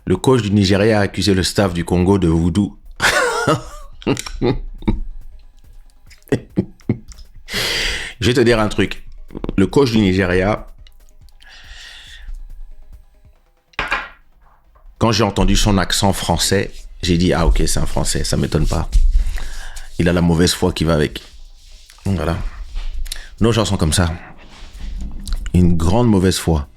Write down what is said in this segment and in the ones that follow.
Le coach du Nigeria a accusé le staff du Congo de voodoo. Je vais te dire un truc. Le coach du Nigeria, quand j'ai entendu son accent français, j'ai dit, ah ok, c'est un Français, ça m'étonne pas. Il a la mauvaise foi qui va avec. Voilà. Nos gens sont comme ça. Une grande mauvaise foi.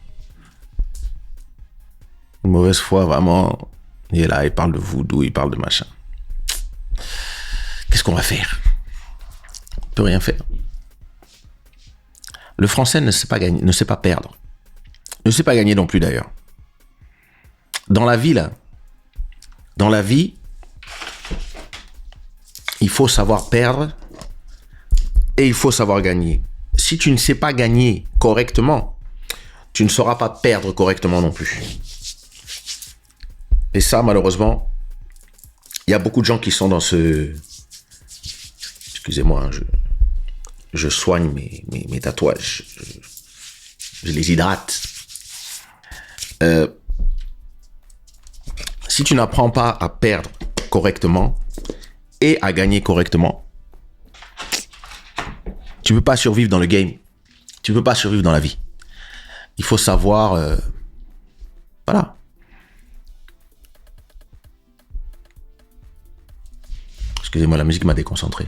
Une mauvaise foi, vraiment. Il est là, il parle de voodoo, il parle de machin. Qu'est-ce qu'on va faire? On peut rien faire. Le Français ne sait pas gagner, ne sait pas perdre. Ne sait pas gagner non plus d'ailleurs. Dans la vie, là, dans la vie, il faut savoir perdre et il faut savoir gagner. Si tu ne sais pas gagner correctement, tu ne sauras pas perdre correctement non plus. Et ça, malheureusement, il y a beaucoup de gens qui sont dans ce... Excusez-moi, je soigne mes tatouages. Je les hydrate. Si tu n'apprends pas à perdre correctement et à gagner correctement, tu ne peux pas survivre dans le game. Tu ne peux pas survivre dans la vie. Il faut savoir... voilà. Excusez-moi, la musique m'a déconcentré.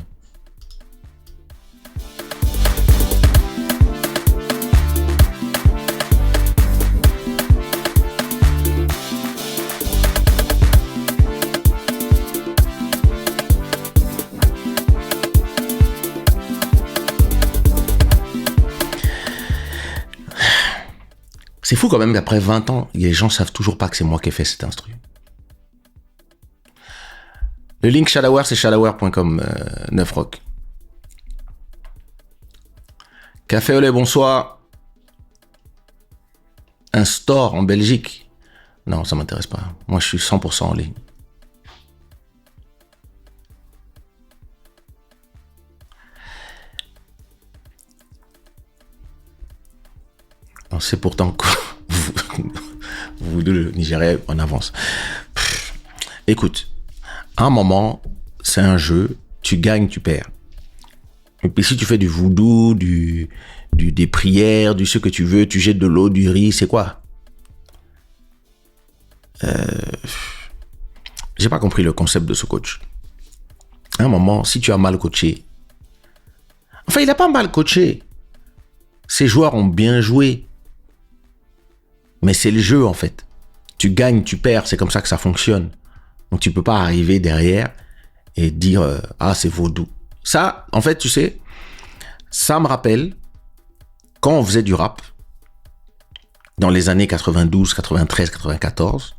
C'est fou quand même qu'après 20 ans, les gens savent toujours pas que c'est moi qui ai fait cet instru. Le link Shadoware, c'est shadoware.com, 9rock. Café au lait, bonsoir. Un store en Belgique. Non, ça m'intéresse pas. Moi, je suis 100% en ligne. C'est pourtant que vous le Nigeria en avance. Écoute, à un moment, c'est un jeu, tu gagnes, tu perds. Et puis si tu fais du voodoo, des prières, du ce que tu veux, tu jettes de l'eau, du riz, c'est quoi? J'ai pas compris le concept de ce coach. À un moment, si tu as mal coaché, enfin, il a pas mal coaché. Ces joueurs ont bien joué. Mais c'est le jeu, en fait. Tu gagnes, tu perds, c'est comme ça que ça fonctionne. Donc, tu peux pas arriver derrière et dire « Ah, c'est vaudou ». Ça, en fait, tu sais, ça me rappelle quand on faisait du rap dans les années 92, 93, 94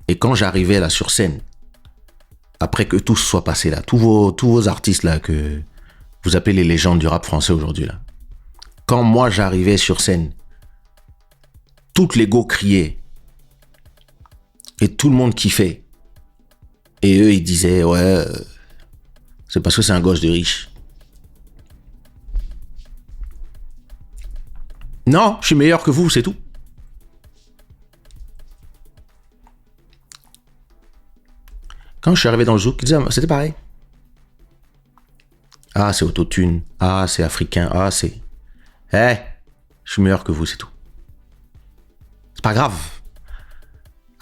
et quand j'arrivais là sur scène, après que tout soit passé là, tous vos artistes là que vous appelez les légendes du rap français aujourd'hui là. Quand moi j'arrivais sur scène, toute l'ego criait et tout le monde kiffait. Et eux, ils disaient, ouais, c'est parce que c'est un gosse de riche. Non, je suis meilleur que vous, c'est tout. Quand je suis arrivé dans le zouk, ils disaient, c'était pareil. Ah, c'est autotune. Ah, c'est africain. Ah, c'est... je suis meilleur que vous, c'est tout. C'est pas grave.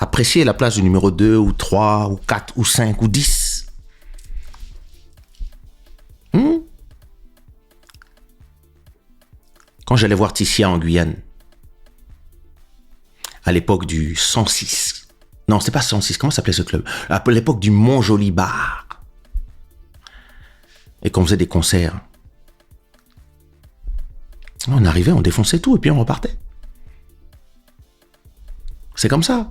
Appréciez la place du numéro 2 ou 3 ou 4 ou 5 ou 10. Quand j'allais voir Tissia en Guyane, à l'époque du 106. Non, c'était pas 106. Comment s'appelait ce club? À l'époque du Mont-Joli Bar. Et qu'on faisait des concerts. On arrivait, on défonçait tout et puis on repartait. C'est comme ça.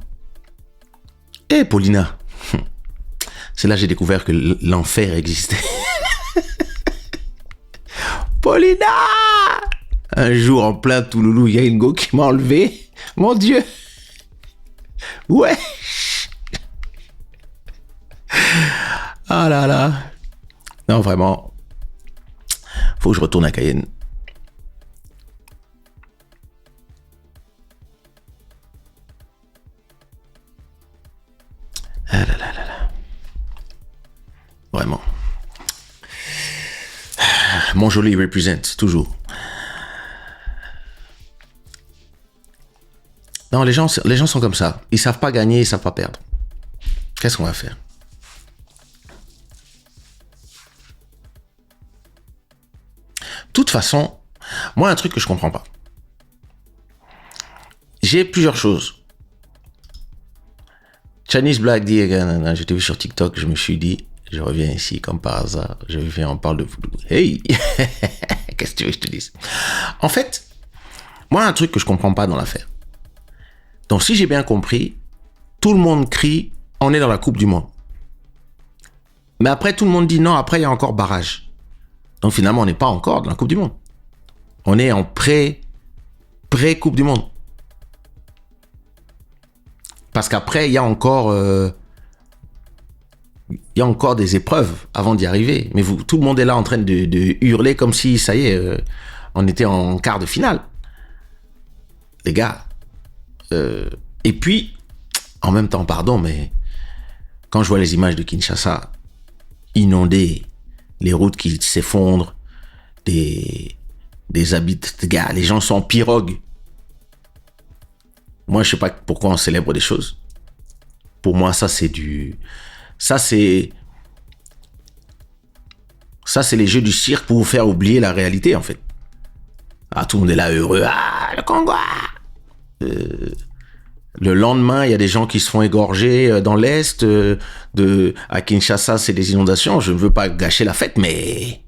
Et Paulina, c'est là que j'ai découvert que l'enfer existait. Paulina! Un jour, en plein Touloulou, il y a une go qui m'a enlevé. Mon Dieu! Ouais! Ah là là! Non, vraiment. Faut que je retourne à Cayenne. Ah là là là là. Vraiment. Mon joli represent, toujours. Non, les gens sont comme ça. Ils savent pas gagner, ils savent pas perdre. Qu'est-ce qu'on va faire? De toute façon, moi, un truc que je comprends pas. J'ai plusieurs choses. Chinese Black dit, j'étais vu sur TikTok, je me suis dit, je reviens ici comme par hasard, on parle de voodoo. Hey! Qu'est-ce que tu veux que je te dise? En fait, moi, un truc que je comprends pas dans l'affaire. Donc, si j'ai bien compris, tout le monde crie, on est dans la Coupe du Monde. Mais après, tout le monde dit non, après, il y a encore barrage. Donc, finalement, on n'est pas encore dans la Coupe du Monde. On est en pré-Coupe du Monde. Parce qu'après, il y a encore des épreuves avant d'y arriver. Mais tout le monde est là en train de hurler comme si, ça y est, on était en quart de finale. Les gars. Et puis, en même temps, pardon, mais quand je vois les images de Kinshasa, inondées, les routes qui s'effondrent, des habitants, gars, les gens sont en pirogue. Moi, je sais pas pourquoi on célèbre des choses. Pour moi, ça c'est les jeux du cirque pour vous faire oublier la réalité, en fait. Ah, tout le monde est là heureux. Ah, le Congo. Le lendemain, il y a des gens qui se font égorger dans l'Est. À Kinshasa, c'est des inondations. Je ne veux pas gâcher la fête, mais...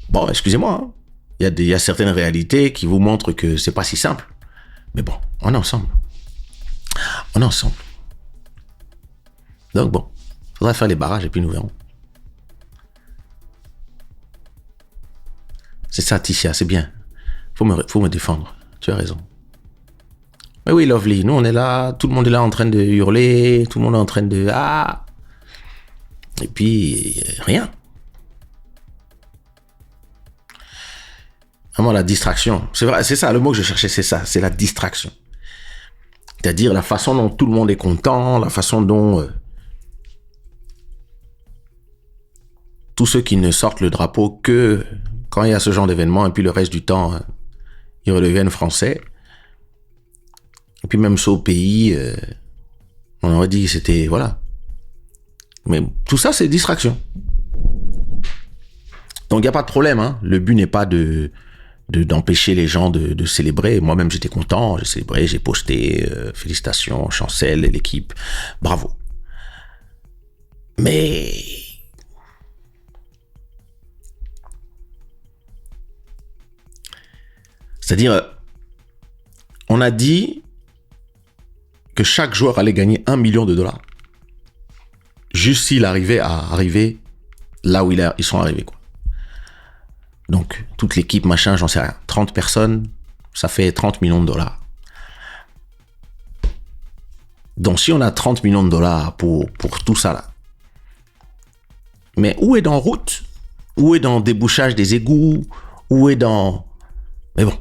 Bon, excusez-moi. Hein. Il y a certaines réalités qui vous montrent que c'est pas si simple. Mais bon, on est ensemble. On est ensemble. Donc bon, faudrait faire les barrages et puis nous verrons. C'est ça, Ticia, c'est bien. Faut me défendre. Tu as raison. Mais oui, Lovely, nous on est là, tout le monde est là en train de hurler, tout le monde est en train de... Ah. Et puis, rien. Vraiment la distraction. C'est vrai, c'est ça, le mot que je cherchais, c'est ça, c'est la distraction. C'est-à-dire la façon dont tout le monde est content, la façon dont tous ceux qui ne sortent le drapeau que quand il y a ce genre d'événement, et puis le reste du temps, ils redeviennent français. Et puis même ça au pays, on aurait dit que c'était... Voilà. Mais tout ça, c'est distraction. Donc il n'y a pas de problème. Hein. Le but n'est pas d'empêcher les gens de célébrer. Moi-même, j'étais content, j'ai célébré, j'ai posté, félicitations, Chancel, l'équipe, bravo. Mais... C'est-à-dire, on a dit que chaque joueur allait gagner $1 million. Juste s'il arrivait à arriver là où ils sont arrivés, quoi. Donc, toute l'équipe, machin, j'en sais rien. 30 personnes, ça fait $30 millions. Donc, si on a $30 millions pour tout ça, là. Mais où est dans route? Où est dans débouchage des égouts? Où est dans... Mais bon.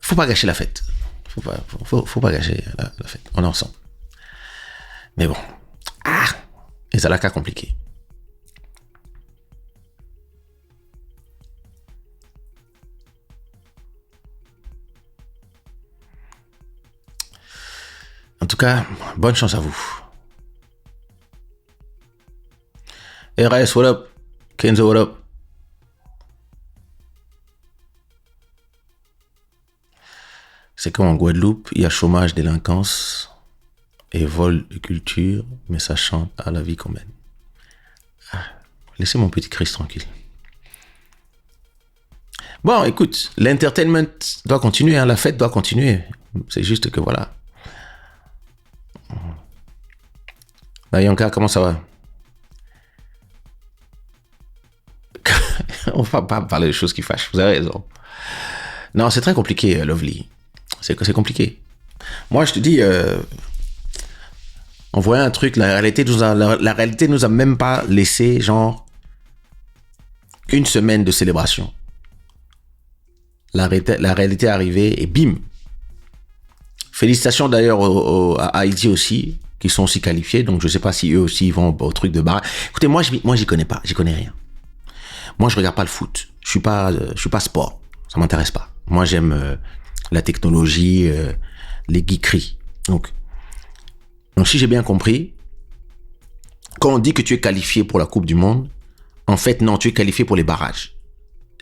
Faut pas gâcher la fête. Faut pas gâcher la fête. On est ensemble. Mais bon. Ah! Et ça l'a qu'à compliqué. En tout cas, bonne chance à vous. RS, what up? Kenzo, what up? C'est comme en Guadeloupe, il y a chômage, délinquance et vol de culture, mais ça chante à la vie qu'on mène. Ah, laissez mon petit Chris tranquille. Bon, écoute, l'entertainment doit continuer, hein, la fête doit continuer. C'est juste que voilà. Yanka, comment ça va? On va pas parler de choses qui fâchent, vous avez raison. Non, c'est très compliqué, Lovely. C'est compliqué. Moi, je te dis, on voyait un truc, la réalité nous a même pas laissé, genre, une semaine de célébration. La réalité est arrivée et bim. Félicitations d'ailleurs à Haïti aussi, qui sont aussi qualifiés. Donc, je sais pas si eux aussi vont au truc de barrage. Écoutez, moi, j'y connais pas. J'y connais rien. Moi, je regarde pas le foot. Je suis pas sport. Ça m'intéresse pas. Moi, j'aime la technologie, les geekeries. Donc, si j'ai bien compris, quand on dit que tu es qualifié pour la Coupe du Monde, en fait, non, tu es qualifié pour les barrages.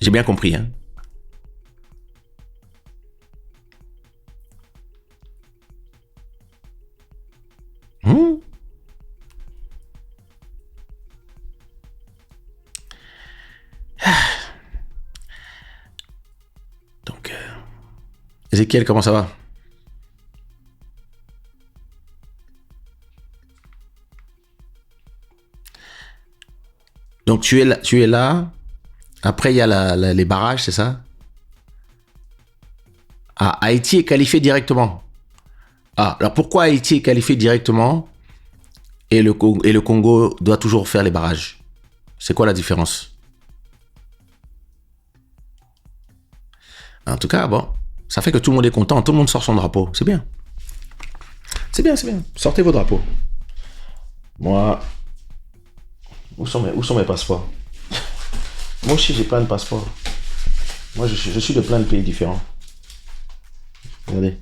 J'ai bien compris, hein? Donc, Ézéchiel, comment ça va? Donc, tu es là. Après, il y a les barrages, c'est ça? Ah, Haïti est qualifié directement. Ah, alors pourquoi Haïti est qualifié directement et le Congo doit toujours faire les barrages? C'est quoi la différence? En tout cas, bon, ça fait que tout le monde est content, tout le monde sort son drapeau. C'est bien. C'est bien, c'est bien. Sortez vos drapeaux. Moi, où sont mes passeports? Moi aussi, j'ai plein de passeports. Moi, je suis de plein de pays différents. Regardez.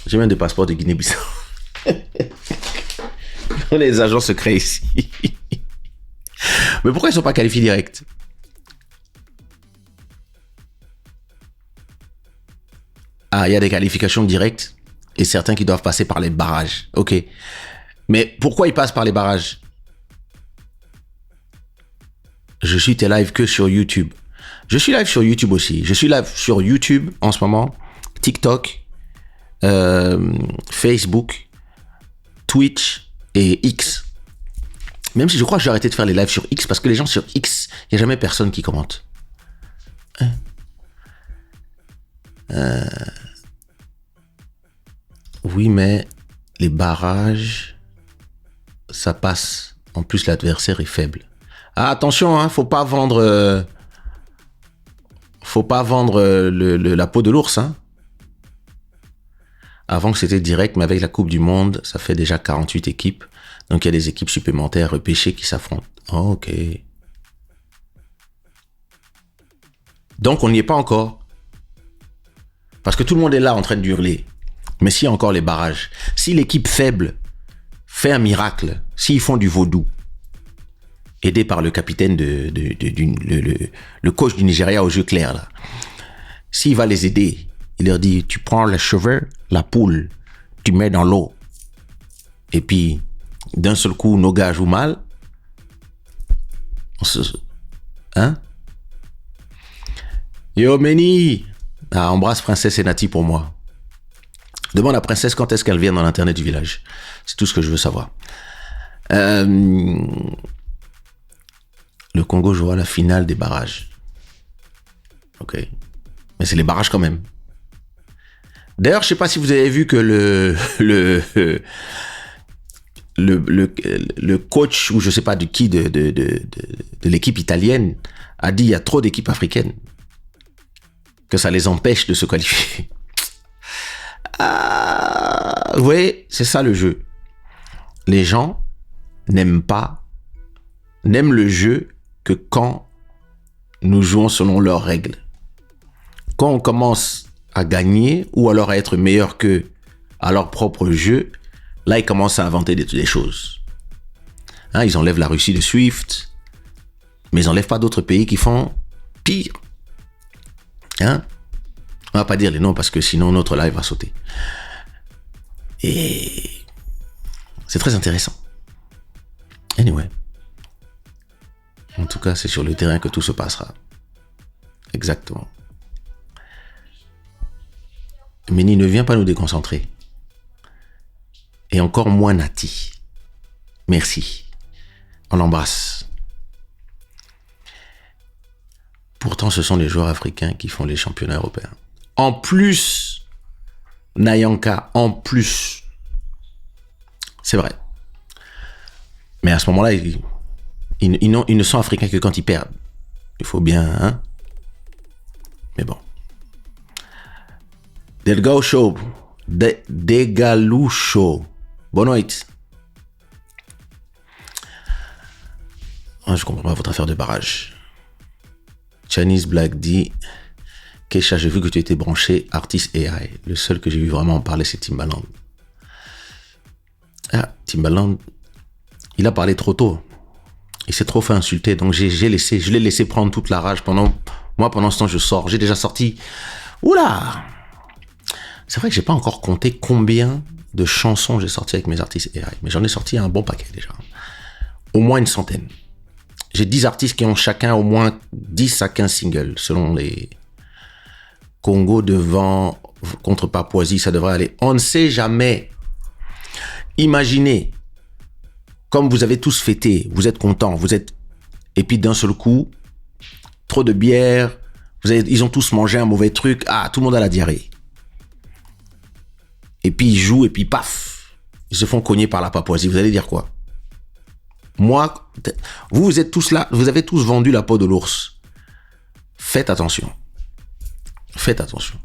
J'ai même des passeports de Guinée-Bissau. Les agents secrets ici. Mais pourquoi ils ne sont pas qualifiés direct? Ah, il y a des qualifications directes et certains qui doivent passer par les barrages. Ok. Mais pourquoi ils passent par les barrages? Je suis live que sur YouTube. Je suis live sur YouTube aussi. Je suis live sur YouTube en ce moment, TikTok, Facebook, Twitch et X. Même si je crois que j'ai arrêté de faire les lives sur X parce que les gens sur X, il n'y a jamais personne qui commente. Oui, mais les barrages, ça passe. En plus, l'adversaire est faible. Ah, attention, hein, faut pas vendre la peau de l'ours. Hein. Avant que c'était direct, mais avec la Coupe du Monde, ça fait déjà 48 équipes. Donc il y a des équipes supplémentaires repêchées qui s'affrontent. Oh, ok. Donc on n'y est pas encore. Parce que tout le monde est là en train d'hurler. Mais s'il y a encore les barrages, si l'équipe faible fait un miracle, s'ils font du vaudou, aidé par le capitaine le coach du Nigeria au jeu clair, là, s'il va les aider, il leur dit, tu prends les cheveux, la poule, tu mets dans l'eau. Et puis, d'un seul coup, nos gars jouent mal. Hein? Yo, Meni! Ah, embrasse Princesse Enati pour moi. Demande à Princesse quand est-ce qu'elle vient dans l'internet du village. C'est tout ce que je veux savoir. Le Congo jouera la finale des barrages. Ok. Mais c'est les barrages quand même. D'ailleurs, je sais pas si vous avez vu que le coach, ou je sais pas de qui, de l'équipe italienne, a dit il y a trop d'équipes africaines. Que ça les empêche de se qualifier. Ah, oui, c'est ça le jeu. Les gens n'aiment le jeu que quand nous jouons selon leurs règles. Quand on commence à gagner ou alors à être meilleur qu'eux à leur propre jeu, là, ils commencent à inventer des choses. Hein, ils enlèvent la Russie de Swift, mais ils n'enlèvent pas d'autres pays qui font pire. Hein? On va pas dire les noms parce que sinon notre live va sauter. Et c'est très intéressant. Anyway. En tout cas, c'est sur le terrain que tout se passera. Exactement. Meni, ne viens pas nous déconcentrer. Et encore moins Nati. Merci. On l'embrasse. Pourtant, ce sont les joueurs africains qui font les championnats européens. En plus, Nayanka, en plus. C'est vrai. Mais à ce moment-là, ils ne sont africains que quand ils perdent. Il faut bien, hein? Mais bon. Delgado Show. Degalou Show. Bonne nuit. Je comprends pas votre affaire de barrage. Chinese Black dit, Keisha, j'ai vu que tu étais branché artiste AI. Le seul que j'ai vu vraiment en parler, c'est Timbaland. Ah, Timbaland, il a parlé trop tôt. Il s'est trop fait insulter, donc je l'ai laissé prendre toute la rage pendant ce temps, je sors. J'ai déjà sorti. Oula! C'est vrai que j'ai pas encore compté combien de chansons j'ai sorti avec mes artistes AI, mais j'en ai sorti un bon paquet déjà. Au moins une centaine. J'ai 10 artistes qui ont chacun au moins 10 à 15 singles, selon les Congo devant contre Papouasie, ça devrait aller. On ne sait jamais. Imaginez, comme vous avez tous fêté, vous êtes contents, et puis d'un seul coup, trop de bière, ils ont tous mangé un mauvais truc, tout le monde a la diarrhée. Et puis ils jouent, et puis paf, ils se font cogner par la Papouasie. Vous allez dire quoi? Moi, vous êtes tous là, vous avez tous vendu la peau de l'ours. Faites attention. Faites attention.